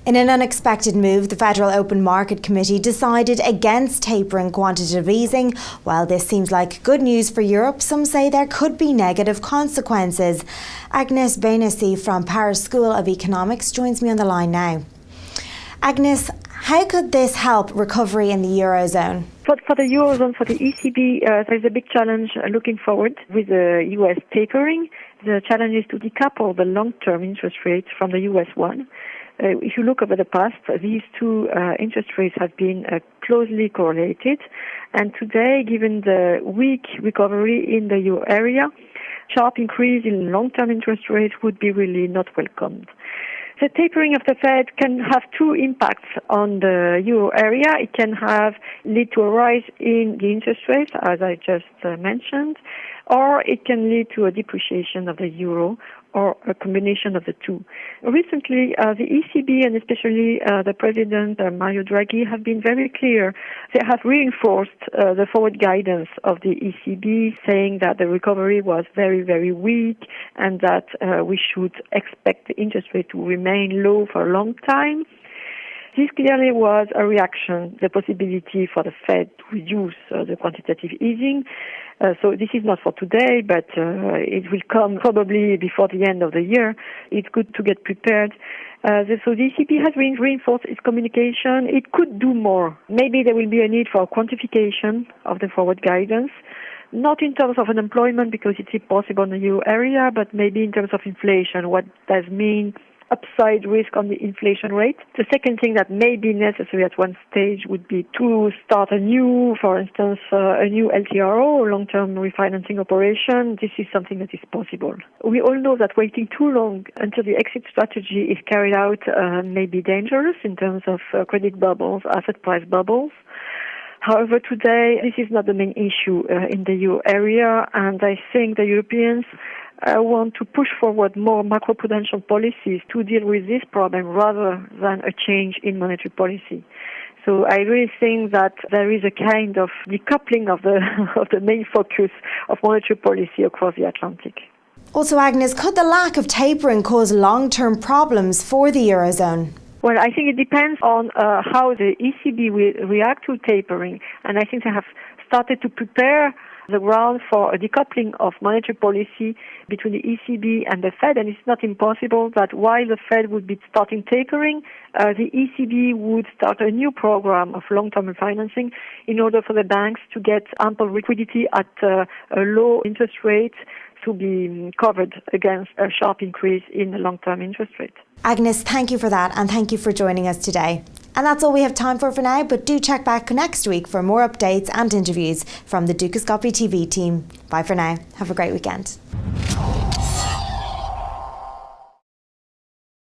In an unexpected move, the Federal Open Market Committee decided against tapering quantitative easing. While this seems like good news for Europe, some say there could be negative consequences. Agnes Benassi from Paris School of Economics joins me on the line now. Agnes, how could this help recovery in the Eurozone? For the Eurozone, for the ECB, there's a big challenge looking forward with the US tapering. The challenge is to decouple the long-term interest rates from the US one. If you look over the past, these two interest rates have been closely correlated. And today, given the weak recovery in the euro area, sharp increase in long-term interest rates would be really not welcomed. The tapering of the Fed can have two impacts on the euro area. It can lead to a rise in the interest rates, as I just mentioned, or it can lead to a depreciation of the euro, or a combination of the two. Recently, the ECB and especially the President, Mario Draghi, have been very clear. They have reinforced the forward guidance of the ECB, saying that the recovery was very, very weak and that we should expect the interest rate to remain low for a long time. This clearly was a reaction, the possibility for the Fed to reduce the quantitative easing. So this is not for today, but it will come probably before the end of the year. It's good to get prepared. So the ECB has reinforced its communication. It could do more. Maybe there will be a need for a quantification of the forward guidance, not in terms of unemployment because it's impossible in the euro area, but maybe in terms of inflation. What does mean upside risk on the inflation rate? The second thing that may be necessary at one stage would be to start a new LTRO, long-term refinancing operation. This is something that is possible. We all know that waiting too long until the exit strategy is carried out may be dangerous in terms of credit bubbles, asset price bubbles. However, today, this is not the main issue in the euro area, and I think the Europeans want to push forward more macroprudential policies to deal with this problem rather than a change in monetary policy. So I really think that there is a kind of decoupling of the main focus of monetary policy across the Atlantic. Also, Agnes, could the lack of tapering cause long-term problems for the Eurozone? Well, I think it depends on how the ECB will react to tapering, and I think they have started to prepare the ground for a decoupling of monetary policy between the ECB and the Fed, and it's not impossible that while the Fed would be starting tapering, the ECB would start a new program of long-term refinancing in order for the banks to get ample liquidity at a low interest rate to be covered against a sharp increase in the long-term interest rate. Agnes, thank you for that, and thank you for joining us today. And that's all we have time for now, but do check back next week for more updates and interviews from the Dukascopy TV team. Bye for now. Have a great weekend.